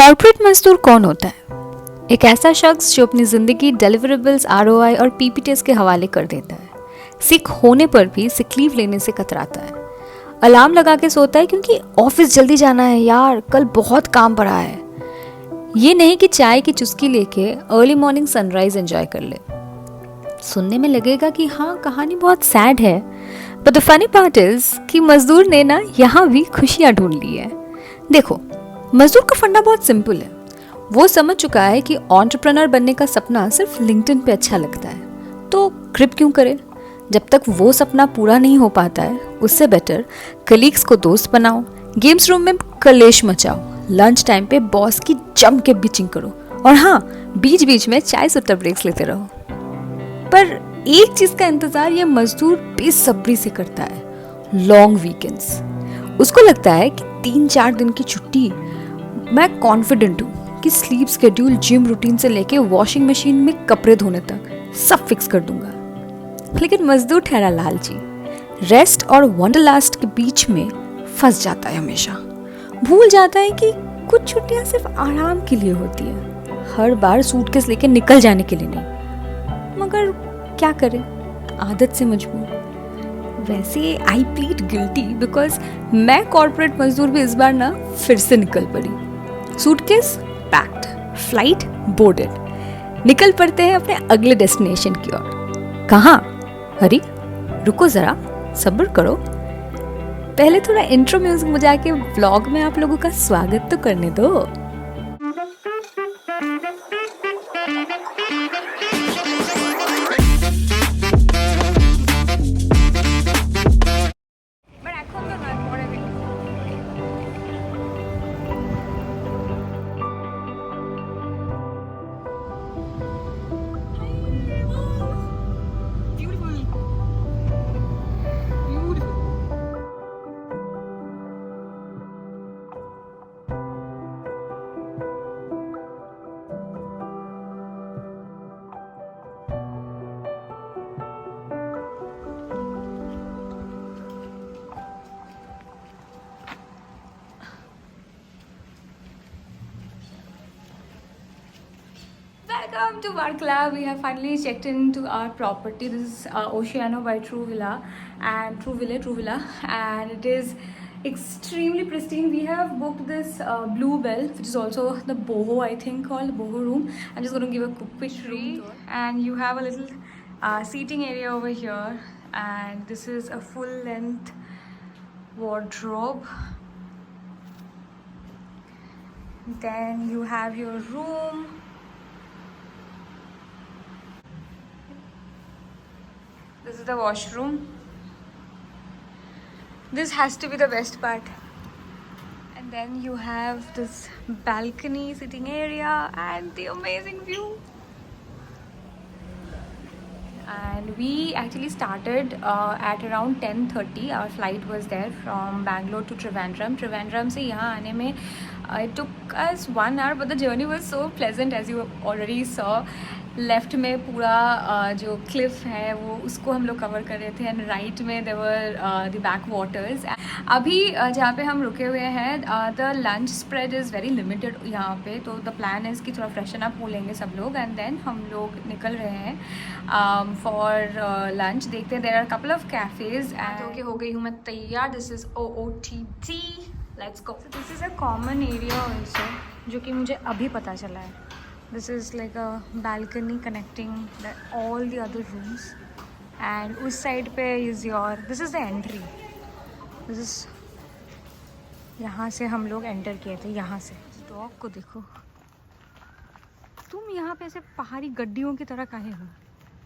Corporate मजदूर कौन होता है? एक ऐसा शख्स जो अपनी ज़िंदगी डिलीवरेबल्स, आरओआई और पीपीटीएस के हवाले कर देता है। सिक होने पर भी सिक लीव लेने से कतराता है। अलार्म लगा के सोता है क्योंकि ऑफिस जल्दी जाना है यार, कल बहुत काम पड़ा है। ये नहीं कि चाय की चुस्की लेके अर्ली मॉर्निंग सनराइज एंजॉय कर ले। सुनने में लगेगा कि हाँ, कहानी बहुत सैड है, but the funny part is कि मजदूर ने ना यहाँ भी खुशियाँ ढूंढ ली है। देखो, मजदूर का फंडा बहुत सिंपल है। वो समझ चुका है कि एंटरप्रेन्योर बनने का सपना सिर्फ लिंक्डइन पे अच्छा लगता है, तो क्रिप क्यों करे? जब तक वो सपना पूरा नहीं हो पाता है, उससे बेटर कलीग्स को दोस्त बनाओ, गेम्स रूम में कलेश मचाओ, लंच टाइम पे बॉस की जम के बिचिंग करो, और हाँ, बीच बीच में चाय सुट्टा ब्रेक्स लेते रहो। पर एक चीज का इंतजार ये मजदूर बेसब्री से करता है, लॉन्ग वीकेंड्स। उसको लगता है कि 3-4 दिन की छुट्टी, मैं कॉन्फिडेंट हूँ कि स्लीप शेड्यूल, जिम रूटीन से लेके वॉशिंग मशीन में कपड़े धोने तक सब फिक्स कर दूंगा। लेकिन मजदूर ठहरा लालची, रेस्ट और वंडरलस्ट के बीच में फंस जाता है हमेशा। भूल जाता है कि कुछ छुट्टियां सिर्फ आराम के लिए होती है, हर बार सूटकेस लेके निकल जाने के लिए नहीं। मगर क्या करें, आदत से मजबूर। वैसे आई प्लीड गिल्टी बिकॉज मैं कॉर्पोरेट मजदूर भी इस बार ना फिर से निकल पड़ी। सूटकेस पैक्ड, फ्लाइट बोर्डेड, निकल पड़ते हैं अपने अगले डेस्टिनेशन की ओर। कहाँ? अरे रुको जरा, सब्र करो, पहले थोड़ा इंट्रो म्यूजिक बजा के व्लॉग में आप लोगों का स्वागत तो करने दो। Welcome to Varkala. We have finally checked into our property. This is Oceano by True Villa, and it is extremely pristine. We have booked this Bluebell, which is also the boho, I think, called boho room. I'm just going to give a quick room tour. And you have a little seating area over here, and this is a full-length wardrobe. Then you have your room. This is the washroom. This has to be the best part. And then you have this balcony sitting area and the amazing view. And we actually started at around 10:30. Our flight was there from Bangalore to Trivandrum. Trivandrum से यहाँ आने में it took us 1 hour, but the journey was so pleasant, as you already saw. Left में पूरा जो Cliff है वो उसको हम लोग कवर कर रहे थे, एंड राइट में देवर द बैक वाटर्स। अभी जहाँ पे हम रुके हुए हैं, the lunch spread is very limited यहाँ पे, तो द प्लान इज़ कि थोड़ा फ्रेशन अप हो लेंगे सब लोग, एंड देन हम लोग निकल रहे हैं फॉर लंच। देखते हैं, there are couple of cafes. And हो गई हूँ मैं तैयार। This is OOTD, let's go. This is a common area also, जो कि मुझे अभी पता चला है। This is like a balcony connecting all the other rooms, and उस side पे is this is the entry. This is, यहाँ से हम लोग enter किए थे, यहाँ से। Dog को देखो, तुम यहाँ पे ऐसे पहाड़ी गड्डियों की तरह काहे हो?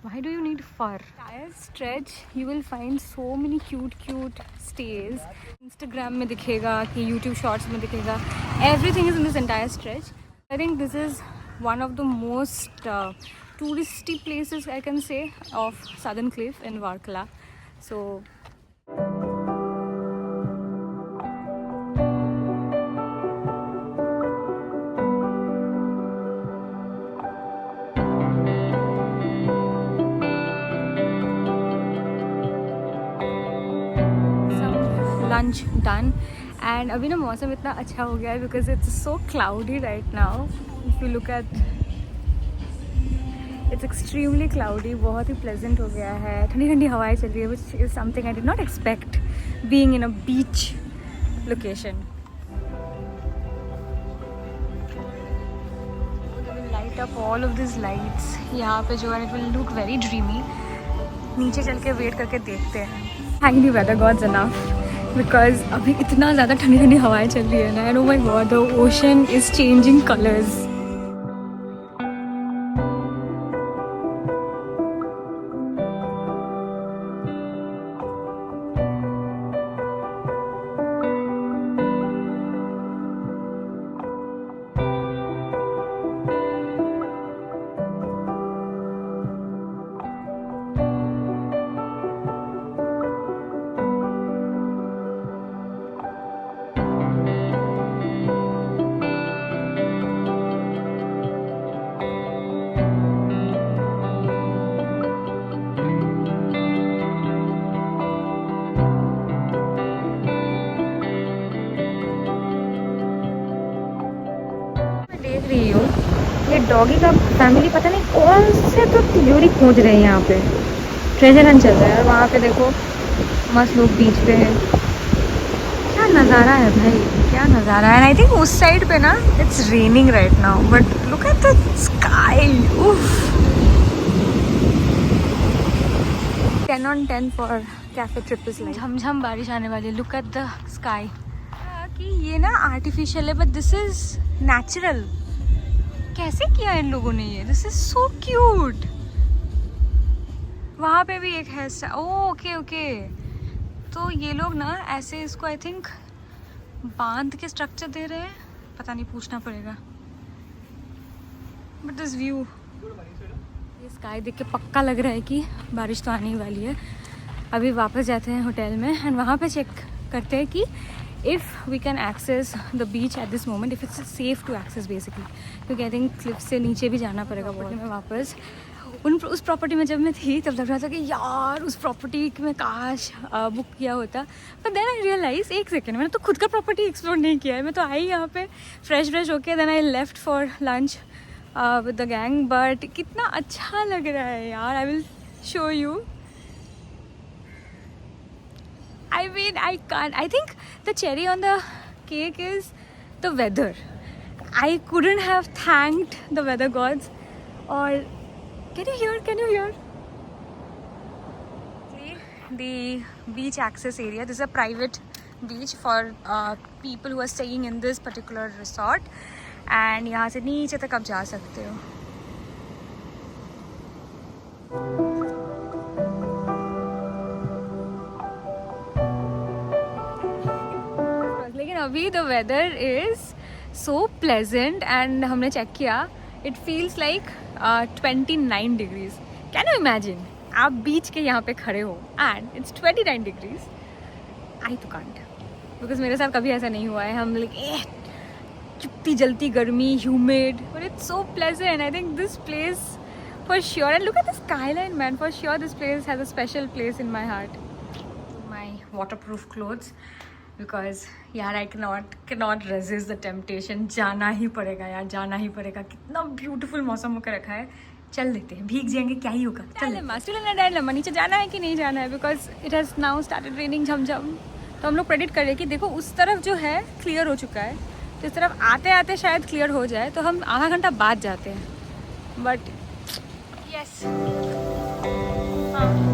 Why do you need fur? Entire stretch you will find so many cute stays. Instagram में दिखेगा कि YouTube Shorts में दिखेगा. Everything is in this entire stretch. I think this is one of the most touristy places, I can say, of Southern Cliff in Varkala. So some lunch done, and अभी ना मौसम इतना अच्छा हो गया है because it's so cloudy right now. If you look at, it's extremely cloudy. बहुत ही pleasant हो गया है, ठंडी ठंडी हवाएं चल रही है, which is something I did not expect being in a beach location. Light up all of this lights यहाँ पे जो है, it will look very dreamy. नीचे चल के वेट करके देखते हैं. Thank you weather gods enough because अभी इतना ज़्यादा ठंडी ठंडी हवाएं चल रही है ना. And oh my God, the ocean is changing colours. रही हूँ ये डॉगी का फैमिली पता नहीं कौन से तो तिजोरी खोज रहे हैं यहाँ पे. ट्रेजर हंट चल रहा है. और वहाँ पे देखो मस्त लोग बीच पे हैं. क्या नज़ारा है भाई, क्या नज़ारा है. आई थिंक उस साइड पे ना it's raining right now, but look at the sky. 10 on 10 for cafe trip is like. झमझम बारिश आने वाली. Look at the sky. कि ये ना आर्टिफिशियल है बट दिस इज नेचुरल. कैसे किया इन लोगों ने ये. This is so cute. वहाँ पे भी एक है. Okay okay. तो ये लोग ना ऐसे इसको आई थिंक बांध के स्ट्रक्चर दे रहे हैं. पता नहीं, पूछना पड़ेगा. बट दिस व्यू, ये स्काई देख के पक्का लग रहा है कि बारिश तो आने ही वाली है. अभी वापस जाते हैं होटल में एंड वहाँ पे चेक करते हैं कि if we can access the beach at this moment, if it's safe to access basically. क्योंकि आई थिंक क्लिफ से नीचे भी जाना पड़ेगा. बहुत में वापस उस प्रॉपर्टी में जब मैं थी तब लग रहा था कि यार उस प्रॉपर्टी में काश बुक किया होता. बट देन आई रियलाइज, एक सेकेंड, मैंने तो खुद का प्रॉपर्टी एक्सप्लोर नहीं किया है. मैं तो आई यहाँ पे फ्रेश होके then I left for lunch with the gang. But कितना अच्छा लग रहा है यार. I will show you. I mean, I can't. I think the cherry on the cake is the weather. I couldn't have thanked the weather gods. Or can you hear? Can you hear? The beach access area. This is a private beach for people who are staying in this particular resort. And यहाँ से नीचे तक आप जा सकते हो. अभी the weather is so pleasant and हमने चेक किया, it feels like 29 degrees. Can you imagine, आप बीच के यहाँ पे खड़े हो एंड इट्स 29 डिग्रीज. आई तो कांट, बिकॉज मेरे साथ कभी ऐसा नहीं हुआ है. हम लाइक चुपती जलती गर्मी, humid, but it's so pleasant. I think this place for sure, and look at the skyline man, for sure this place has a special place in my heart. My waterproof clothes, because यार I cannot resist the temptation. जाना ही पड़ेगा यार, जाना ही पड़ेगा. कितना beautiful मौसम होकर रखा है. चल देते हैं, भीग जाएंगे क्या ही होगा. चल लम्बा नीचे जाना है कि नहीं जाना है, because it has now started raining झमझम. तो हम लोग प्रेडिक्ट कर रहे हैं कि देखो उस तरफ जो है क्लियर हो चुका है, तो इस तरफ आते आते शायद क्लियर हो जाए. तो हम आधा घंटा बाद जाते हैं. बट यस, हाँ